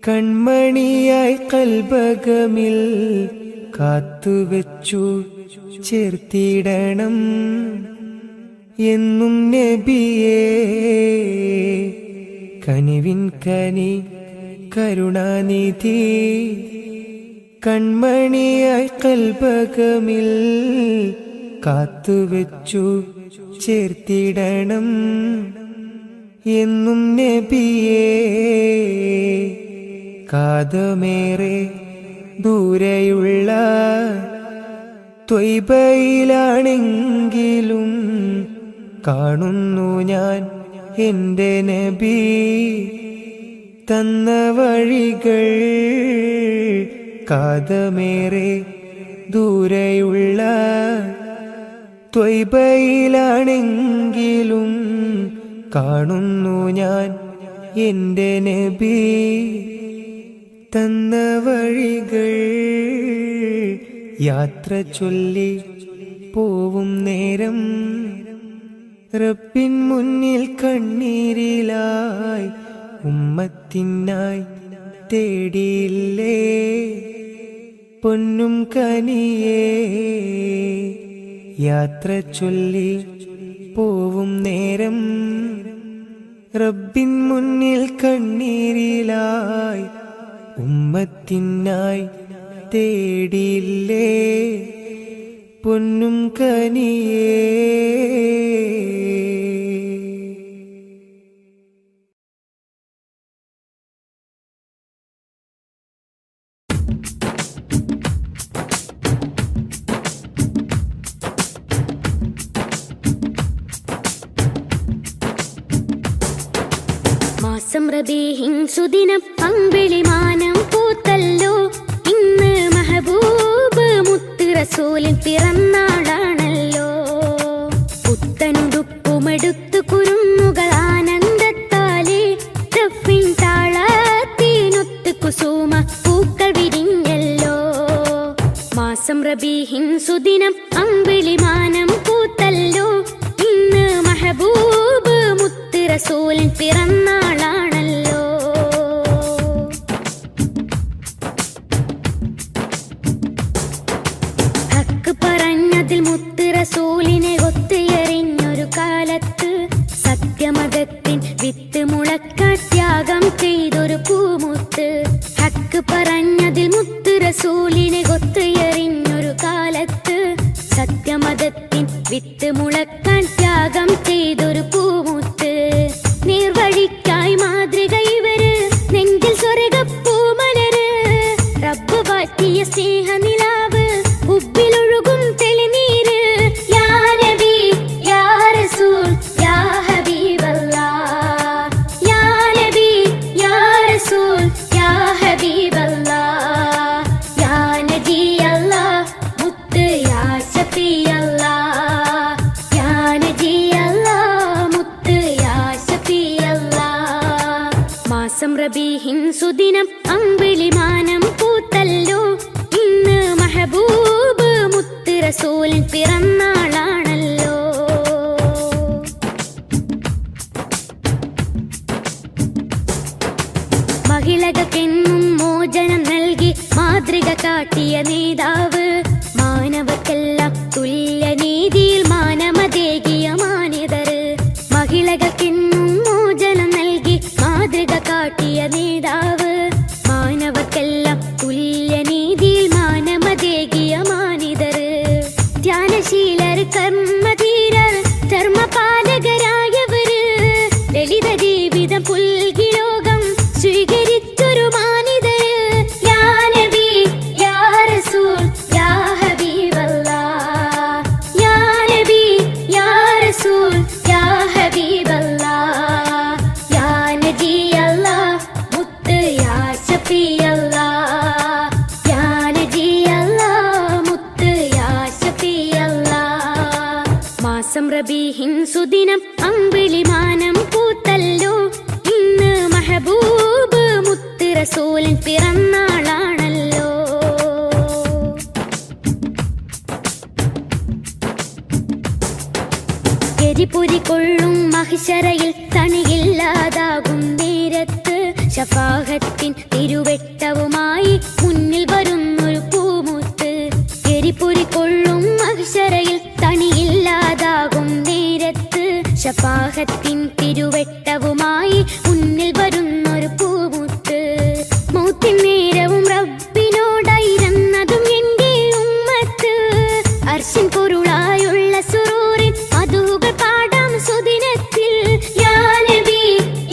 കൺമണിയായി കൽബകമിൽ കാത്തുവെച്ചു ചേർത്തിടണം എന്നും നബിയേ കനിവിൻ കനി കരുണാനിധി കൺമണിയായി കൽബകമിൽ കാത്തുവെച്ചു ചേർത്തിടണം എന്നും നബിയേ കാതമേറെ ദൂരെയുള്ള ത്വയ്ബയിലാണെങ്കിലും കാണുന്നു ഞാൻ എൻ്റെ നബി തന്ന വഴികൾ കാതമേറെ ദൂരെയുള്ള ത്വയ്ബയിലാണെങ്കിലും കാണുന്നു ഞാൻ എൻ്റെ നബി തന്ന വഴികൾ യാത്ര ചൊല്ലി പോവും നേരം റബ്ബിൻ മുന്നിൽ കണ്ണീരിലായി ഉമ്മത്തിനായി തേടിയില്ലേ പൊന്നും കനിയേ യാത്ര ചൊല്ലി പോവും നേരം റബ്ബിൻ മുന്നിൽ കണ്ണീരിലായി ഉമ്മത്തിനായി തേടിയില്ലേ പൊന്നും കനിയേ. മാസം റബീഹിൻ സുദിനം അമ്പിളിമാനം പൂത്തല്ലോ. ഇന്ന് മഹബൂബ് മുത്ത് റസൂലിൻ പിറന്നാളാണല്ലോ. പുത്തനുടുപ്പുമെടുത്തു കുരുന്നുകൾ ആനന്ദത്താലേ റഫിൻ താളത്തിനൊത്ത് കുസുമ പൂക്കൾ വിരിഞ്ഞല്ലോ. മാസം റബീഹിൻ സുദിനം അമ്പിളിമാനം പൂത്തല്ലോ. ഇന്ന് മഹബൂബ് മുത്ത് റസൂലിൻ പിറന്നാളാണല്ലോ. ഹക്ക് പറഞ്ഞതിൽ മുത്ത് റസൂലിനെ ഒത്തുയറിഞ്ഞൊരു കാലത്ത് സത്യമതത്തിൻ വിത്ത് മുളക്കാൻ ത്യാഗം ചെയ്തൊരു പൂമുത്ത്. ഹക്ക് പറഞ്ഞതിൽ മുത്ത് റസൂലിനെ ഒത്തുയറിഞ്ഞൊരു കാലത്ത് സത്യമതത്തിൻ വിത്ത് മുളക്കാൻ ത്യാഗം ചെയ്തൊരു പൂമുത്ത്. നീർവഴിക്കായി മാതൃക ഇവര്, നെഞ്ചിൽ സ്വർഗപ്പൂമലര്. റബ്ബ് വാറ്റിയ സ്നേഹനിലാവ്, ഉബ്ബിലൊഴുകും തെളിനീര്. യാ നബി യാ റസൂൽ യാ ഹബീബല്ലാഹ്. യാ നബി യാ റസൂൽ യാ ഹബീബല്ലാഹ്. യാ നബി അല്ലാഹ് മുത്ത് യാ ഷഫീ അല്ലാഹ്. യാ നബി അല്ലാഹ് മുത്ത് യാ ഷഫീ അല്ലാഹ്. മാസം റബീഹിൻ സുദിനം അമ്പിളിമാനം പൂത്തല്ലോ. ഇന്ന് മഹബൂബ് മുത്ത് റസൂലിൻ പിറന്നാളാണല്ലോ. മഹിളകൾക്കെന്നും മോചനം നൽകി മാതൃക കാട്ടിയ നേതാവ്. മാനവക്കെല്ലാം തുല്യനീതിയിൽ മാനമതേകിയ മാന്യതര്. മഹിളകൾക്കെന്നും മോചനം നൽകി മാതൃക കാട്ടിയ നേതാവ്. മാനവക്കെല്ലാം തുല്യനീതിയിൽ മാനമതേകിയ മാന്യതര്. ധ്യാനശീലർ കർമ്മധീരർ ധർമ്മപാലകരായവര്. ലളിത ജീവിതം പുൽകി ലോകം സ്വീകരിച്ചൊരു മാനിതര്. യാ നബി യാ റസൂൽ യാ ഹബീബല്ലാഹ്. യാ നബി യാ റസൂൽ യാ ഹബീബല്ലാഹ്. യാ നബി അല്ലാഹ് മുത്ത് യാ ഷഫീ അല്ലാഹ്. യാ നബി അല്ലാഹ് മുത്ത് യാ ഷഫീ അല്ലാഹ്. മാസം റബീഹിൻ സുദിനം അമ്പിളിമാനം പൂത്തല്ലോ. ഇന്ന് മഹബൂബ് മുത്ത് റസൂലിൻ പിറന്നാളാണല്ലോ. എരിപുരി കൊള്ളും മഹിശറയിൽ തണിയില്ലാതാകും നേരത്ത് ശഫാഹത്തിൻ തിരുവെട്ടവുമായി മുന്നിൽ വരുന്നൊരു പൂമുത്ത്. എരിപുരി കൊള്ളും മഹിശറയിൽ തണിയില്ലാതാകും നേരത്ത് ശഫാഹത്തിൻ തിരുവെട്ടവുമായി മുന്നിൽ വരുന്നൊരു പൂമുത്ത്. മൗത്തിൻ നേരവും റബ്ബിനോടായിരുന്നതും എൻ്റെ ഉമ്മത്ത്. അർശിൻ പൊരുളായുള്ള സുറൂറിൻ മധുകൾ പാടാം സുദിനത്തിൽ. യാ നബി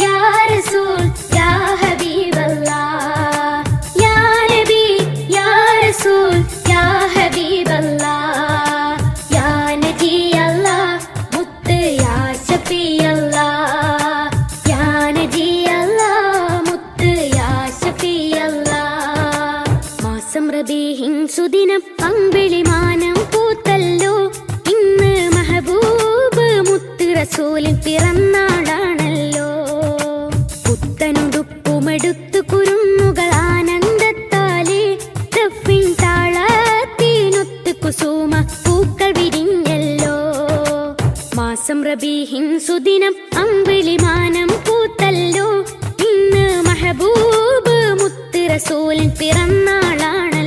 യാ റസൂൽ യാ ഹബീബല്ലാഹ്. യാ നബി യാ റസൂൽ യാ ഹബീബല്ലാഹ്. യാ നബി അല്ലാഹ് മുത്ത് യാ ഷഫീ അല്ലാഹ്. യാ നബി അല്ലാഹ് മുത്ത് യാ ഷഫീ അല്ലാഹ്. മാസം റബീഹിൻ സുദിനം അമ്പിളിമാനം പൂത്തല്ലോ. ഇന്ന് റസൂലിൻ പിറന്നാളാണല്ലോ. പുത്തനുടുപ്പുമെടുത്തു കുരുന്നുകൾ ആനന്ദത്താലേ ദഫിൻ താളത്തിനൊത്ത് കുസുമ പൂക്കൾ വിരിഞ്ഞല്ലോ. മാസം റബീഹിൻ സുദിനം അമ്പിളിമാനം പൂത്തല്ലോ. ഇന്ന് മഹബൂബ് മുത്ത് റസൂലിൻ പിറന്നാളാണല്ലോ.